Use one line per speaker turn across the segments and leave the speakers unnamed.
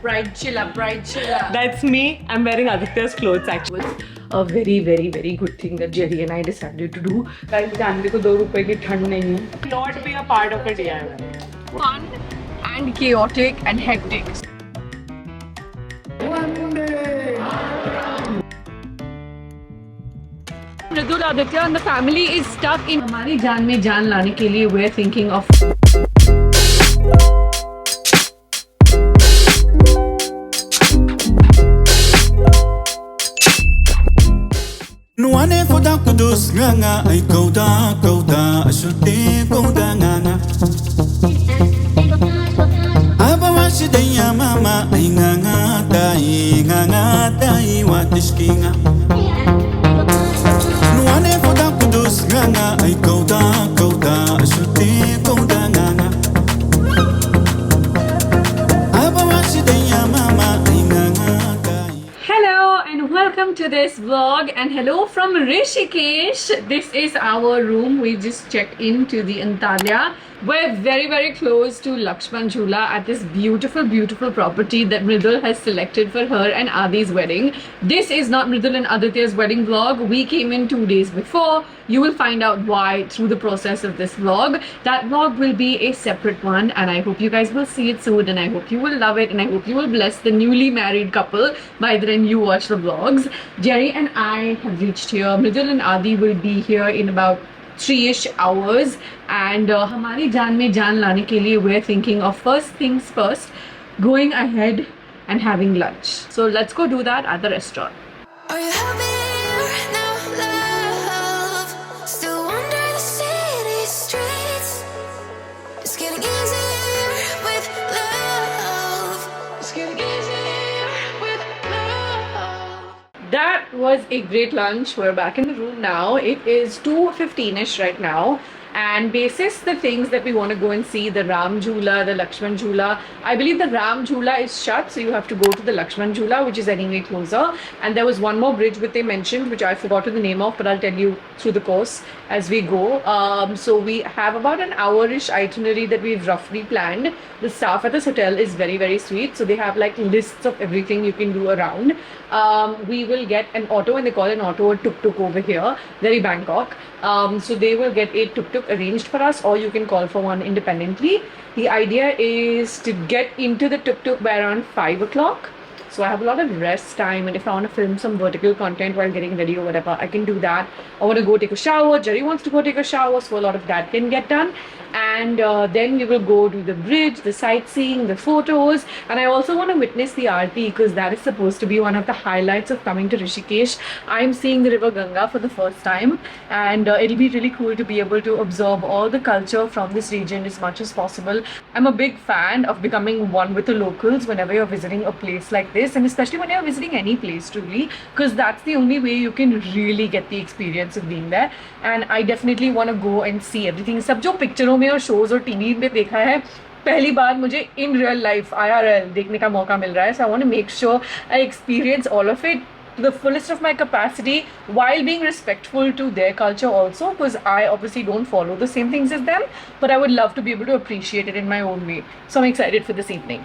Bride chilla, bride chilla.
That's me. I'm wearing Aditya's clothes actually.
A very, very, very good thing that Jerry and I decided to do. Guys, जानने को 2 रुपए की ठंड नहीं है.
Not be a part of a DIY.
Fun and chaotic and hectic. Mridul, Aditya and the family is stuck in हमारी जान में जान लाने के लिए we're thinking of
Nuane foda kudus nganga ay kauda ashute kauda nganga Aba washidaya mama ay nganga dai watishkinga Nuane foda kudus nganga ay kauda ashute kauda nganga Aba washidaya mama ay nganga
Hello and welcome to this vlog and hello from Rishikesh. This is our room. We just checked into the Antalya. We're very close to Lakshman Jhula at this beautiful property that Mridul has selected for her and Adi's wedding. This is not Mridul and Aditya's wedding vlog. We came in 2 days before. You will find out why through the process of this vlog. That vlog will be a separate one and I hope you guys will see it soon and I hope you will love it and I hope you will bless the newly married couple by the time you watch the vlogs. Jerry and I have reached here. Mridul and Adi will be here in about 3-ish hours and हमारी जान में जान लाने के लिए we're thinking of first things first, going ahead and having lunch. So let's go do that at the restaurant.
Are you happier now, love? Still wander the city streets. It's getting easier with love. It's getting easier with love.
That was a great lunch. We're back in the room now. It is 2:15ish right now. And basis the things that we want to go and see, the Ram Jhula, the Lakshman Jhula. I believe the Ram Jhula is shut, so you have to go to the Lakshman Jhula, which is anyway closer. And there was one more bridge which they mentioned, which I forgot the name of, but I'll tell you through the course as we go. So we have about an hour-ish itinerary that we've roughly planned. The staff at this hotel is very sweet, so they have like lists of everything you can do around. We will get an auto, and they call an auto a tuk-tuk over here, very Bangkok. So they will get a tuk-tuk arranged for us, or you can call for one independently. The idea is to get into the tuk-tuk by around 5 o'clock. So I have a lot of rest time, and if I want to film some vertical content while getting ready or whatever, I can do that. I want to go take a shower. Jerry wants to go take a shower, so a lot of that can get done. And then we will go to the bridge, the sightseeing, the photos, and I also want to witness the Aarti because that is supposed to be one of the highlights of coming to Rishikesh. I'm seeing the river Ganga for the first time, and it'll be really cool to be able to absorb all the culture from this region as much as possible. I'm a big fan of becoming one with the locals whenever you're visiting a place like this, and especially when you're visiting any place truly, because that's the only way you can really get the experience of being there. And I definitely want to go and see everything. सब जो पिक्चरों में और shows और TV में देखा है, पहली बार मुझे in real life IRL देखने का मौका मिल रहा है. So I want to make sure I experience all of it to the fullest of my capacity while being respectful to their culture also, because I obviously don't follow the same things as them, but I would love to be able to appreciate it in my own way. So I'm excited for this evening.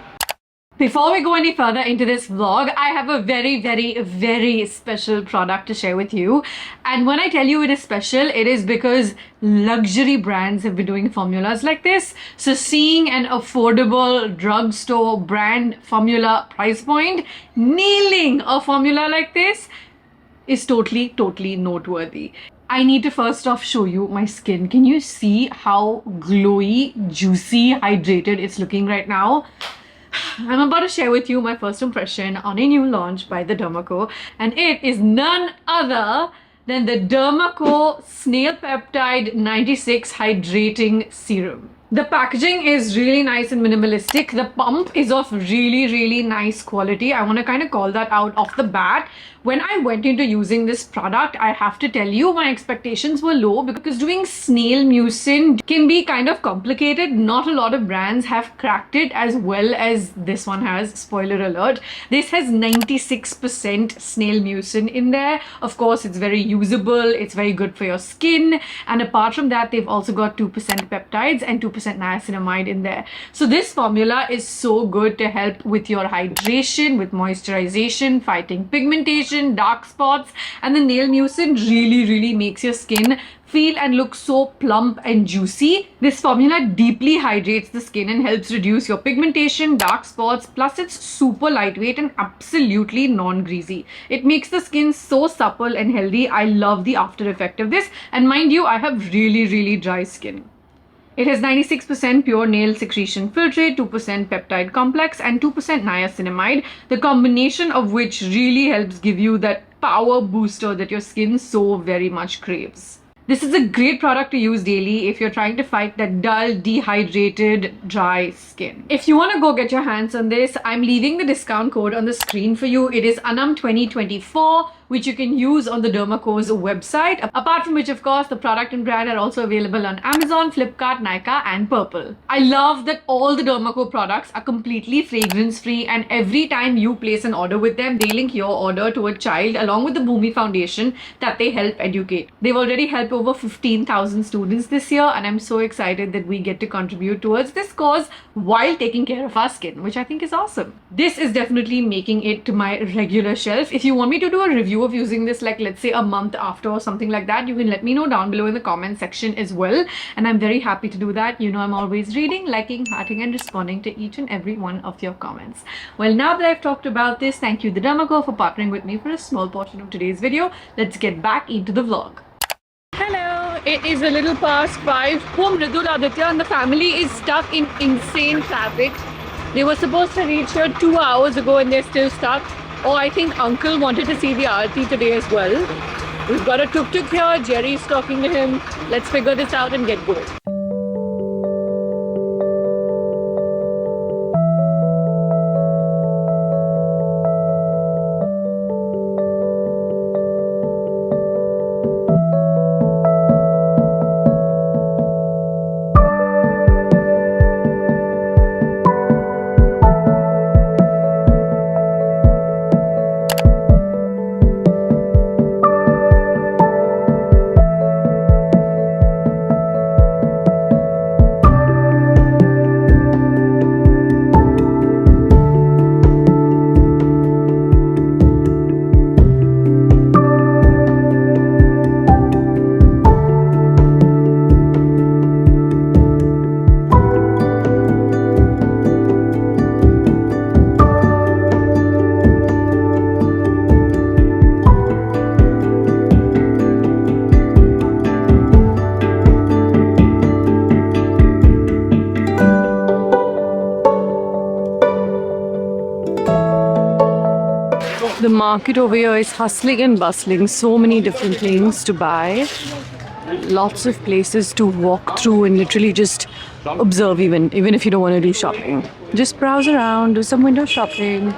Before we go any further into this vlog, I have a very special product to share with you. And when I tell you it is special, it is because luxury brands have been doing formulas like this. So seeing an affordable drugstore brand formula price point, nailing a formula like this is totally noteworthy. I need to first off show you my skin. Can you see how glowy, juicy, hydrated it's looking right now? I'm about to share with you my first impression on a new launch by the Derma-Co, and it is none other than the Derma-Co Snail Peptide 96 Hydrating Serum. The packaging is really nice and minimalistic. The pump is of really nice quality. I want to kind of call that out off the bat. When I went into using this product, I have to tell you my expectations were low because doing snail mucin can be kind of complicated. Not a lot of brands have cracked it as well as this one has. Spoiler alert. This has 96% snail mucin in there. Of course, it's very usable. It's very good for your skin. And apart from that, they've also got 2% peptides and 2% 0% niacinamide in there. So this formula is so good to help with your hydration, with moisturization, fighting pigmentation, dark spots, and the nail mucin really makes your skin feel and look so plump and juicy. This formula deeply hydrates the skin and helps reduce your pigmentation, dark spots, plus it's super lightweight and absolutely non-greasy. It makes the skin so supple and healthy. I love the after effect of this, and mind you, I have really dry skin. It has 96% pure nail secretion filtrate, 2% peptide complex, and 2% niacinamide, the combination of which really helps give you that power booster that your skin so very much craves. This is a great product to use daily if you're trying to fight that dull, dehydrated, dry skin. If you want to go get your hands on this, I'm leaving the discount code on the screen for you. It is Anam2024, which you can use on the Dermaco's website. Apart from which, of course, the product and brand are also available on Amazon, Flipkart, Nykaa, and Purple. I love that all the Dermaco products are completely fragrance-free, and every time you place an order with them, they link your order to a child along with the Bhumi Foundation that they help educate. They've already helped over 15,000 students this year, and I'm so excited that we get to contribute towards this cause while taking care of our skin, which I think is awesome. This is definitely making it to my regular shelf. If you want me to do a review of using this, like let's say a month after or something like that, you can let me know down below in the comment section as well, and I'm very happy to do that. You know, I'm always reading, liking, hearting, and responding to each and every one of your comments. Well, now that I've talked about this, thank you the Dermaco for partnering with me for a small portion of today's video. Let's get back into the vlog. Hello, it is a little past 5. Poor Mridul Aditya and the family is stuck in insane traffic. They were supposed to reach here 2 hours ago and they're still stuck. Oh, I think Uncle wanted to see the Aarti today as well. We've got a tuk-tuk here, Jerry's talking to him. Let's figure this out and get going. The market over here is hustling and bustling, so many different things to buy, lots of places to walk through and literally just observe, even if you don't want to do shopping. Just browse around, do some window shopping.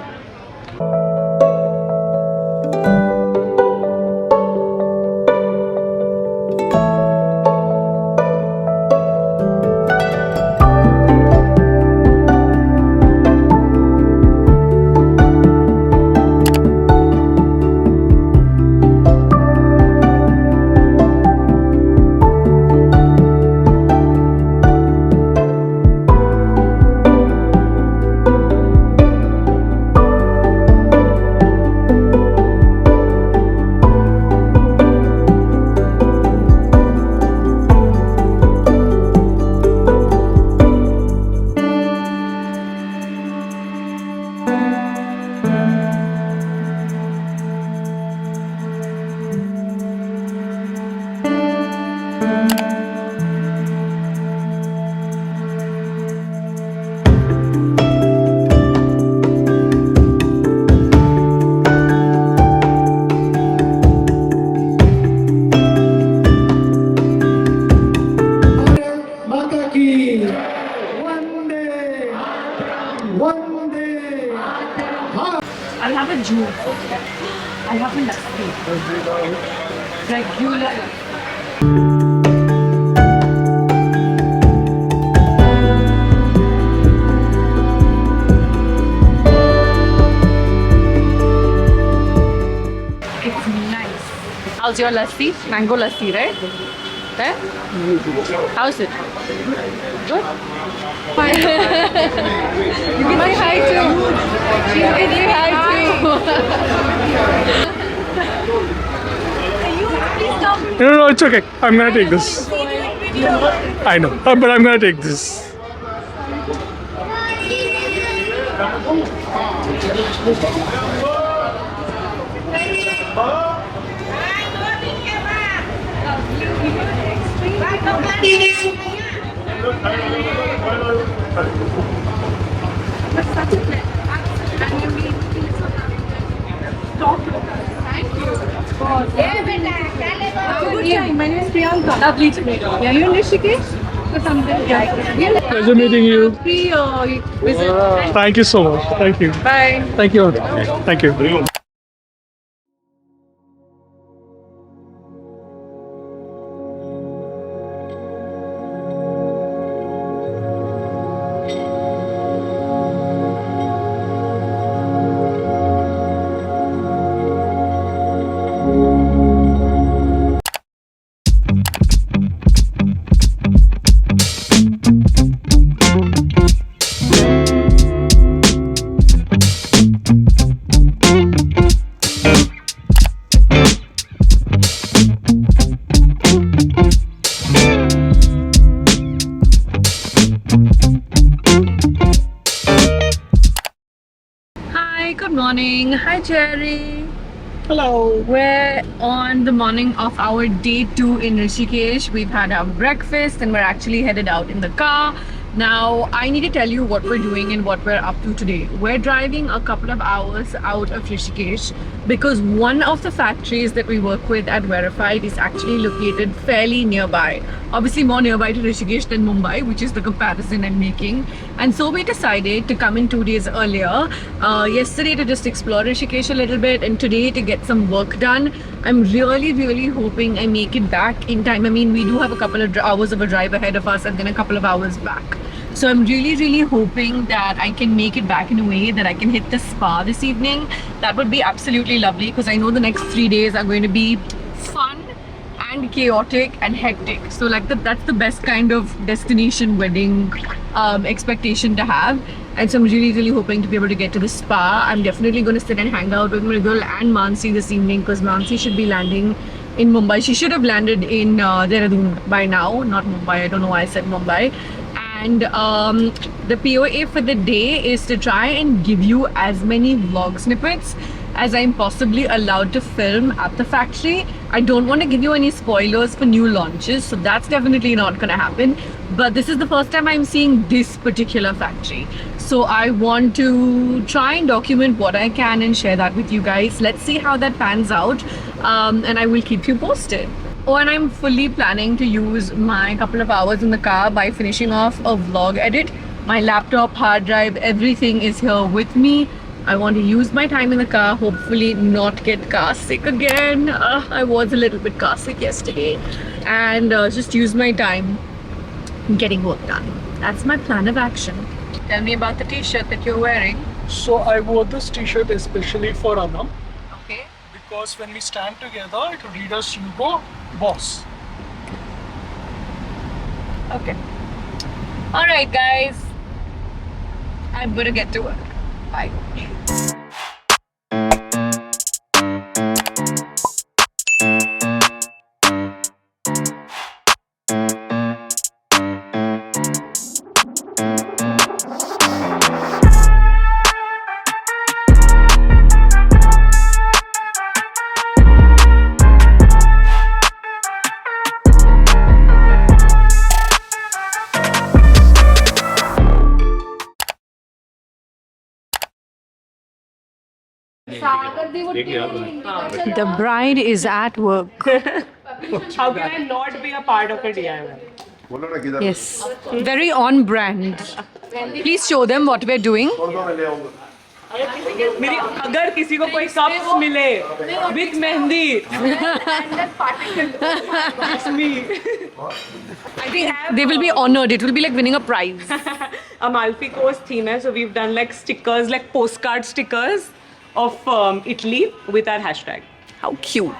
I'll have a juice. I'll have a lassi. Regular. It's nice. How's your lassi? Mango lassi, right? Eh? How's it? Good? Fine. You can say hi too. You can say hi too.
No, it's okay. I'm gonna take this. I know, but I'm gonna take this.
My name is Priyanka. Lovely to meet you. Yeah, you're in Rishikesh? Or something? Yeah.
Pleasure meeting you.
Free visit.
Thank you so much. Thank you.
Bye.
Thank you. Thank you.
Hi, good morning. Hi, Jerry.
Hello.
We're on the morning of our day 2 in Rishikesh. We've had our breakfast and we're actually headed out in the car. Now, I need to tell you what we're doing and what we're up to today. We're driving a couple of hours out of Rishikesh because one of the factories that we work with at Verified is actually located fairly nearby. Obviously more nearby to Rishikesh than Mumbai, which is the comparison I'm making. And so we decided to come in 2 days earlier. Yesterday to just explore Rishikesh a little bit and today to get some work done. I'm really hoping I make it back in time. I mean, we do have a couple of hours of a drive ahead of us and then a couple of hours back. So I'm really hoping that I can make it back in a way that I can hit the spa this evening. That would be absolutely lovely because I know the next 3 days are going to be fun and chaotic and hectic. So like that's the best kind of destination wedding expectation to have. And so I'm really hoping to be able to get to the spa. I'm definitely going to sit and hang out with Mridul and Mansi this evening because Mansi should be landing in Mumbai. She should have landed in Dehradun by now, not Mumbai. I don't know why I said Mumbai. And the POA for the day is to try and give you as many vlog snippets as I'm possibly allowed to film at the factory. I don't want to give you any spoilers for new launches, so that's definitely not going to happen. But this is the first time I'm seeing this particular factory. So I want to try and document what I can and share that with you guys. Let's see how that pans out, and I will keep you posted. Oh, and I'm fully planning to use my couple of hours in the car by finishing off a vlog edit. My laptop, hard drive, everything is here with me. I want to use my time in the car, hopefully not get car sick again. I was a little bit car sick yesterday. And just use my time getting work done. That's my plan of action. Tell me about the t-shirt that you're wearing.
So I wore this t-shirt especially for Anna
Okay.
because when we stand together, it will read us Hugo Boss.
Okay. Alright guys. I'm gonna get to work. Bye. The bride is at work.
How can I not be a part of a DIY?
Yes. Very on brand. Please show them what we're doing.
मेरी अगर किसी को कोई cups मिले with mehndi that's me.
I think they will be honored. It will be like winning a prize.
Amalfi Coast theme hai, so we've done like stickers, like postcard stickers of Italy with our hashtag.
How cute.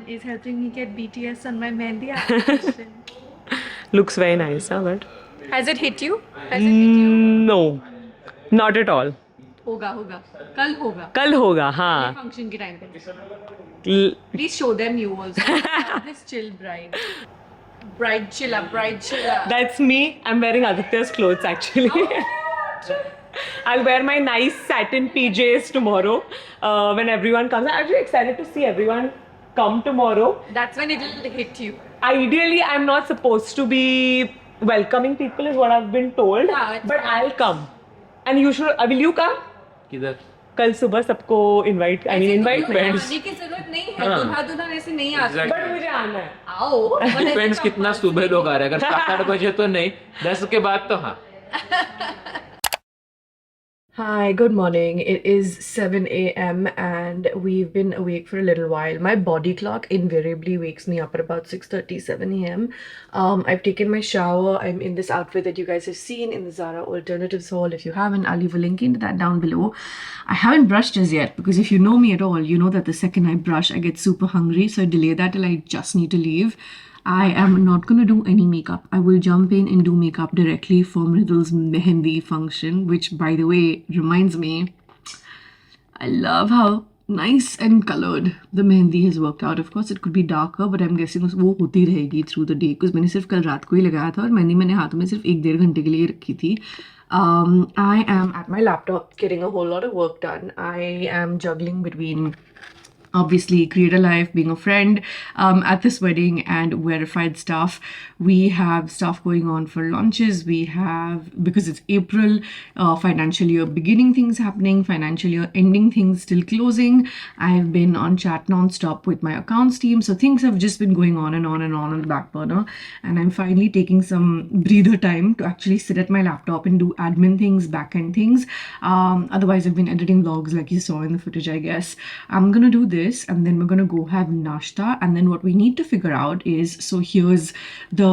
is helping me get BTS on my Mehndi application.
Looks very nice, huh? But
Has it hit you? Has it hit you?
no, not at all.
होगा होगा कल होगा
कल होगा, हाँ.
Function के time पे
L-
please show them you also this chill bride chill up
That's me. I'm wearing Aditya's clothes actually. I'll wear my nice satin PJs tomorrow when everyone comes. I'm actually excited to see everyone come tomorrow.
that's when it will hit you
Ideally, I'm not supposed to be welcoming people, is what I've been told.
Yeah, it's
but I'll come. And you should. Will you come?
किधर
कल सुबह सबको invite. I mean, invite me.
आने की जरूरत नहीं है दूल्हा दुल्हन ऐसे नहीं आ सकते
But मुझे आना है.
आओ
डिपेंड्स कितना सुबह लोग आ रहे हैं अगर 7-8 बजे तो नहीं 10 के बाद तो हाँ.
Hi, good morning. It is 7 a.m. and we've been awake for a little while. My body clock invariably wakes me up at about 6:30, 7 a.m. I've taken my shower. I'm in this outfit that you guys have seen in the Zara Alternatives haul. If you haven't, I'll leave a link into that down below. I haven't brushed as yet because if you know me at all, you know that the second I brush, I get super hungry. So I delay that till I just need to leave. I am not going to do any makeup. I will jump in and do makeup directly for Mridul's Mehendi function, which, by the way, reminds me, I love how nice and colored the Mehendi has worked out. Of course, it could be darker, but I'm guessing वो होती रहेगी through the day because मैंने सिर्फ कल रात को ही लगाया था और मेहंदी मैंने हाथों में सिर्फ 1-1.5 घंटे के लिए रखी थी. I am at my laptop getting a whole lot of work done. I am juggling between obviously Creator Life, being a friend at this wedding, and verified stuff. We have stuff going on for launches. We have, because it's April, financial year beginning things happening, financial year ending things still closing. I've been on chat non-stop with my accounts team. So things have just been going on and on and on the back burner. And I'm finally taking some breather time to actually sit at my laptop and do admin things, back-end things. Otherwise, I've been editing vlogs like you saw in the footage, I guess. I'm going to do this and then we're going to go have nashta. And then what we need to figure out is, so here's the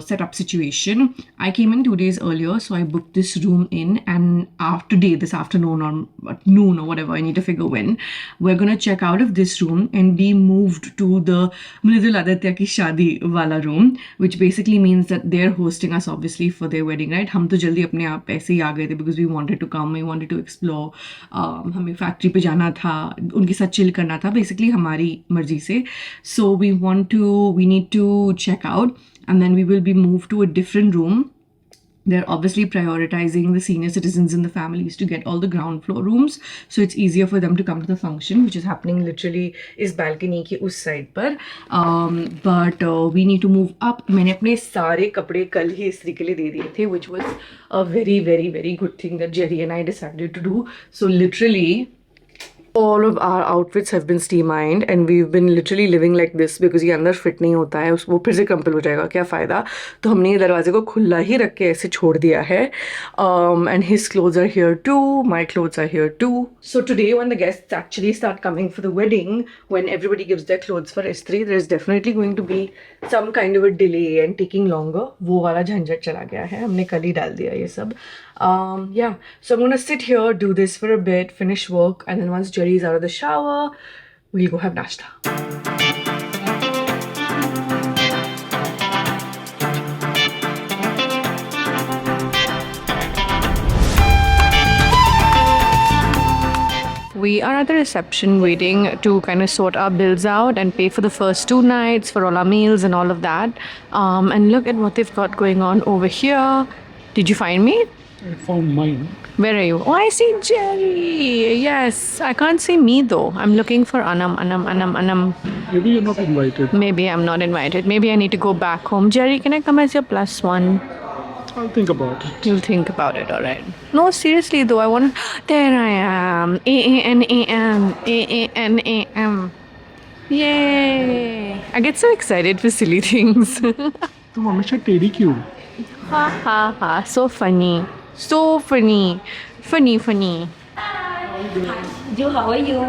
setup situation. I came in 2 days earlier, so I booked this room in, and today, this afternoon or noon or whatever, I need to figure when, we're going to check out of this room and be moved to the Mridul Aditya ki shadi wala room, which basically means that they're hosting us obviously for their wedding, right? हम तो जल्दी अपने आप ऐसे ही आ गए थे because we wanted to come, we wanted to explore, हमें factory पे जाना था, उनके साथ चिल करना था, basically हमारी मर्जी से. So we need to check out, and then we will be moved to a different room. They're obviously prioritizing the senior citizens in the families to get all the ground floor rooms, so it's easier for them to come to the function, which is happening literally is balcony की उस side पर. But we need to move up. मैंने अपने सारे कपड़े कल ही इस्त्री के लिए दे दिए थे, which was a very, very, very good thing that Jerry and I decided to do. So literally, all of our outfits have been steam ironed and we've been literally living like this because ये अंदर fit नहीं होता है, वो फिर से crumple हो जाएगा, क्या फ़ायदा. तो हमने ये दरवाजे को खुला ही रख के ऐसे छोड़ दिया है. And his clothes are here too, my clothes are here too. So today when the guests actually start coming for the wedding, when everybody gives their clothes for istri, there is definitely going to be some kind of a delay and taking longer. वो वाला झंझट चला गया है, हमने कल ही डाल दिया ये सब. Yeah, so I'm gonna sit here, do this for a bit, finish work, and then once Jerry's out of the shower, we'll go have nashta. We are at the reception waiting to kind of sort our bills out and pay for the first 2 nights, for all our meals and all of that. And look at what they've got going on over here. Did you find me?
I found mine.
Where are you? Oh, I see Jerry. Yes, I can't see me though. I'm looking for Anam.
Maybe you're not invited.
Maybe I'm not invited. Maybe I need to go back home. Jerry, can I come as your +1?
I'll think about it.
You'll think about it, alright. No, seriously though, I want to... There I am. A-A-N-A-M. A-A-N-A-M. Yay. I get so excited for silly things.
तुम हमेशा टेढ़ी क्यों?
Ha ha ha. So funny. So funny. Funny.
Jo, how are you?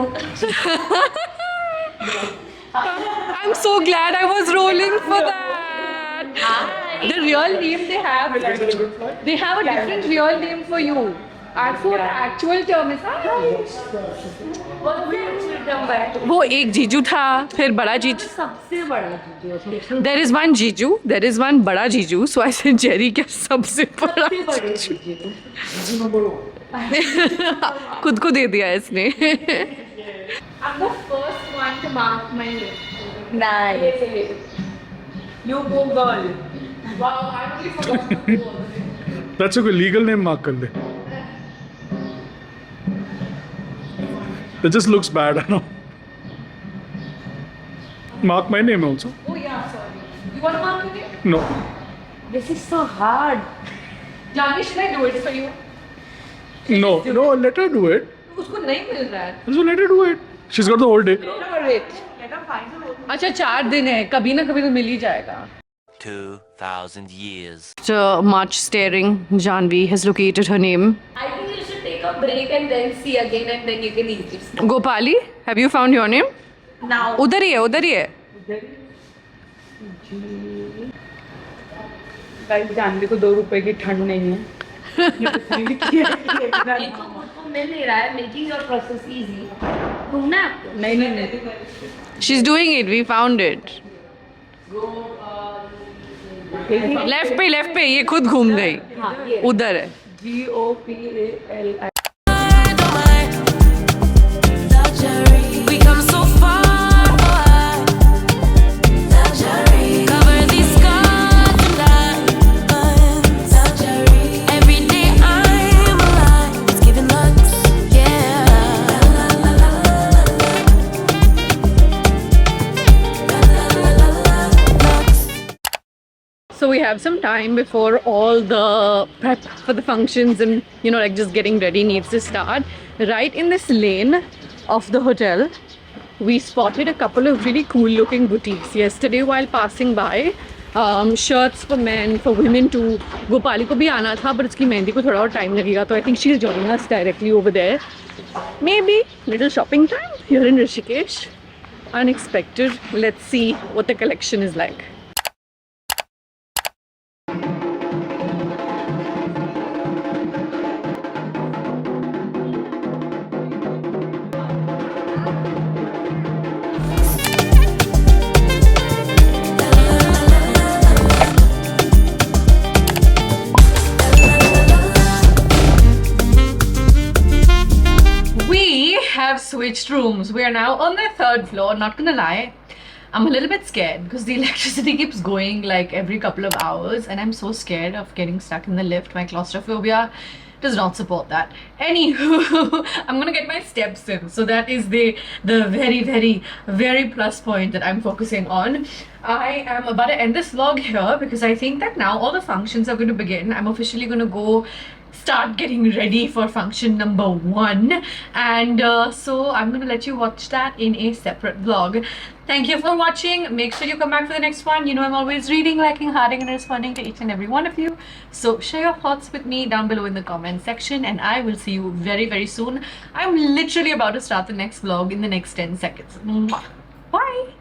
I'm so glad I was rolling for that. The real name they have a different real name for you. I thought actual term is वो एक जीजू था, फिर बड़ा जीजू.
सबसे बड़ा जीजू.
There is one जीजू, there is one बड़ा जीजू. So I said जेरी क्या सबसे बड़ा जीजू. खुद को दे दिया इसने.
I'm the first one to mark my name. Nice.
You go, girl.
Wow, I really forgot.
That's okay. Legal name mark कर दे. That just looks bad, I know. Mark my name also.
Oh yeah, sorry. You want to mark your name?
No.
This is so hard.
Jani, should I do it for you?
No. No, let her do it.
उसको नहीं मिल रहा है.
So let her do it. She's got the whole day.
अच्छा 4 दिन है, कभी ना कभी तो मिल ही जाएगा.
2,000 years.
After much staring, Janvi has located her name.
I think you should take a break and then see again and then you can eat it.
Gopali, have you found your name?
Now.
उधर ही है, उधर ही है.
Guys Janvi को 2 रुपए की ठंड नहीं है.
आपको मिल नहीं रहा है. Making your process easy. घूमना है आपको?
नहीं.
She's doing it. We found it. Left पे ये खुद घूम गई. उधर है.
GOPALI.
We come so far, cover these scars and diamonds. Every day I'm alive, it's giving looks,
So we have some time before all the prep for the functions and like just getting ready needs to start. Right in this lane of the hotel, we spotted a couple of really cool looking boutiques yesterday while passing by. Shirts for men, for women too. Gopali ko bhi aana tha, but uski mehndi ko thoda aur time lagega. So I think she's joining us directly over there. Maybe little shopping time here in Rishikesh. Unexpected. Let's see what the collection is like. Have switched rooms. We are now on the 3rd floor. Not gonna lie, I'm a little bit scared because the electricity keeps going like every couple of hours and I'm so scared of getting stuck in the lift. My claustrophobia does not support that. Anywho, I'm gonna get my steps in, so that is the very plus point that I'm focusing on. I am about to end this vlog here because I think that now all the functions are going to begin. I'm officially going to go start getting ready for function number 1, and so I'm going to let you watch that in a separate vlog. Thank you for watching. Make sure you come back for the next one. You know I'm always reading, liking, hearting and responding to each and every one of you, so share your thoughts with me down below in the comment section, and I will see you very soon. I'm literally about to start the next vlog in the next 10 seconds. Mwah. Bye.